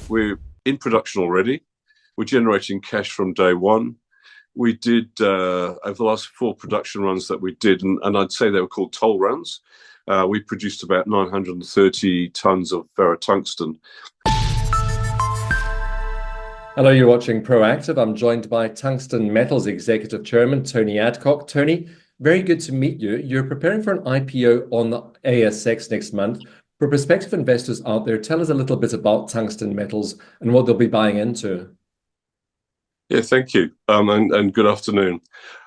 We're in production already. We're generating cash from day one. We did, over the last 4 production runs that we did, and I'd say they were called toll runs, we produced about 930 tons of ferrotungsten. Hello, you're watching Proactive. I'm joined by Tungsten Metals Executive Chairman, Tony Adcock. Tony, very good to meet you. You're preparing for an IPO on the ASX next month. For prospective investors out there, tell us a little bit about Tungsten Metals and what they'll be buying into. Yeah, thank you, and good afternoon.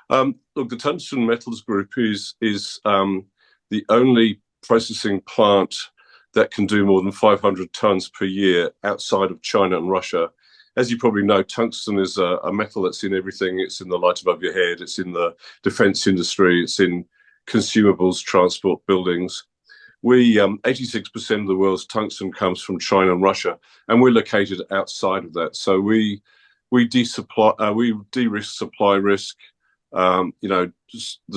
Look, the Tungsten Metals Group is the only processing plant that can do more than 500 tons per year outside of China and Russia. As you probably know, tungsten is a metal that's in everything. It's in the light above your head. It's in the defense industry. It's in consumables, transport, buildings. 86% of the world's tungsten comes from China and Russia, and we're located outside of that. So we de-risk supply risk. The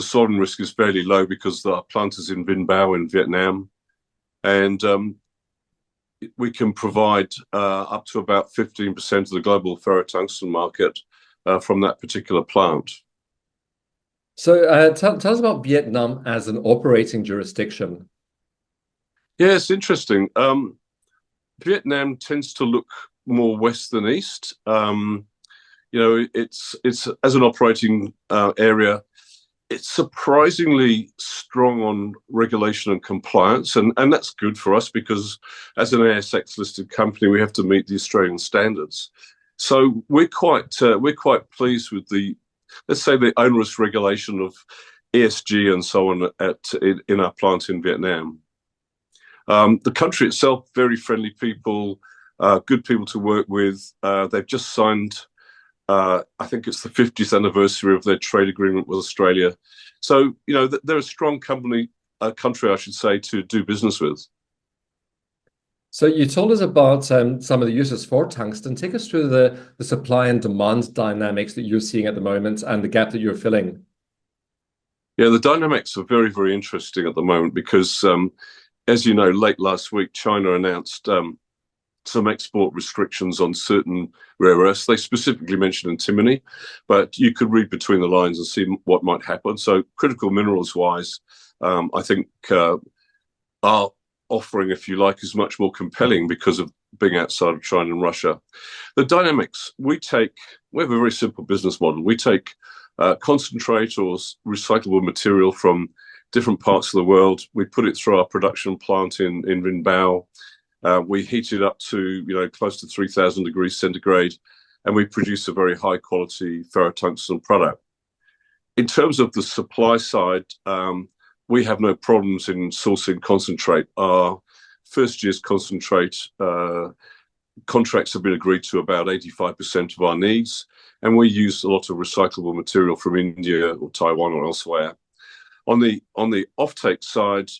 sovereign risk is fairly low because the plant is in Vinh Bao in Vietnam, and we can provide up to about 15% of the global ferrotungsten market from that particular plant. So tell us about Vietnam as an operating jurisdiction. Yeah, it's interesting. Vietnam tends to look more west than east. It's as an operating area, it's surprisingly strong on regulation and compliance, and that's good for us because as an ASX listed company, we have to meet the Australian standards. So we're quite pleased with let's say the onerous regulation of ESG and so on in our plant in Vietnam. The country itself, very friendly people, good people to work with. They've just signed, I think it's the 50th anniversary of their trade agreement with Australia. So, they're a strong country, I should say, to do business with. So you told us about some of the uses for tungsten. Take us through the supply and demand dynamics that you're seeing at the moment and the gap that you're filling. Yeah, the dynamics are very, very interesting at the moment because, as you know, late last week, China announced some export restrictions on certain rare earths. They specifically mentioned antimony, but you could read between the lines and see what might happen. So critical minerals wise, I think our offering, if you like, is much more compelling because of being outside of China and Russia. The dynamics, we have a very simple business model. We take concentrate or recyclable material from different parts of the world. We put it through our production plant in Vinh Bao. We heat it up to close to 3,000 degrees centigrade, and we produce a very high quality ferrotungsten product. In terms of the supply side, we have no problems in sourcing concentrate. Our first year's concentrate contracts have been agreed to about 85% of our needs, and we use a lot of recyclable material from India or Taiwan or elsewhere. On the offtake side,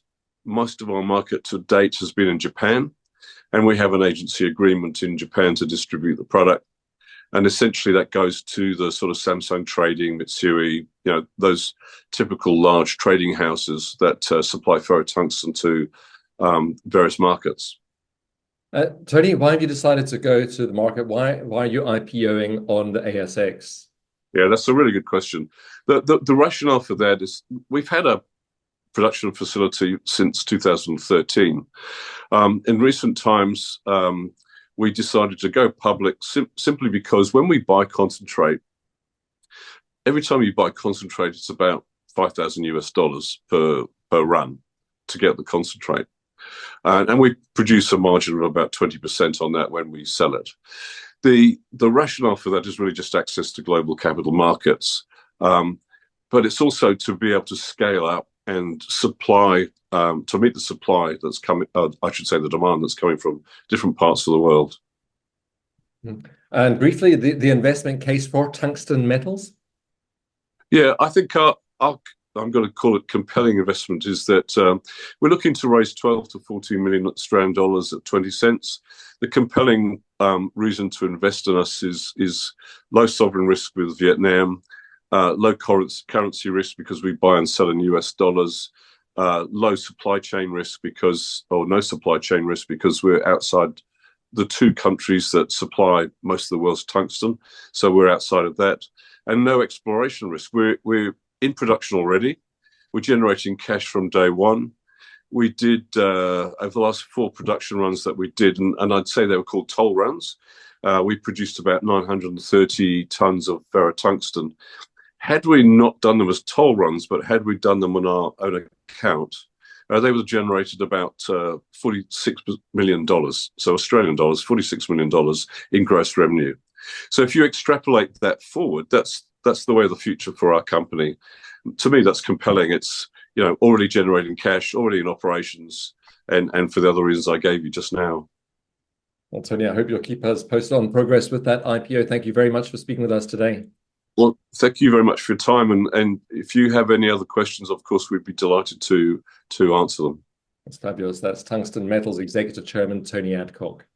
most of our market to date has been in Japan, and we have an agency agreement in Japan to distribute the product. And essentially that goes to the sort of Samsung Trading, Mitsui, those typical large trading houses that supply ferrotungsten to various markets. Tony, why have you decided to go to the market? Why are you IPOing on the ASX? Yeah, that's a really good question. The rationale for that is we've had a production facility since 2013. In recent times, we decided to go public simply because when we buy concentrate, every time you buy concentrate, it's about $5,000 per run to get the concentrate. And we produce a margin of about 20% on that when we sell it. The rationale for that is really just access to global capital markets. But it's also to be able to scale up and supply, to meet the supply that's coming, I should say the demand that's coming from different parts of the world. And briefly, the investment case for Tungsten Metals? Yeah, I think I'm going to call it compelling investment is that we're looking to raise 12 to 14 million Australian dollars at 20 cents. The compelling reason to invest in us is low sovereign risk with Vietnam, low currency risk because we buy and sell in US dollars, low supply chain risk no supply chain risk because we're outside the two countries that supply most of the world's tungsten, so we're outside of that, and no exploration risk. We're in production already. We're generating cash from day one. We did over the last 4 production runs that we did, and I'd say they were called toll runs. We produced about 930 tons of ferrotungsten. Had we not done them as toll runs, but had we done them on our own account, they would have generated about $46 million, so Australian dollars, $46 million in gross revenue. So if you extrapolate that forward, that's the way of the future for our company. To me, that's compelling. It's already generating cash, already in operations, and for the other reasons I gave you just now. Well, Tony, I hope you'll keep us posted on progress with that IPO. Thank you very much for speaking with us today. Well, thank you very much for your time. And if you have any other questions, of course, we'd be delighted to answer them. That's fabulous. That's Tungsten Metals Executive Chairman, Tony Adcock.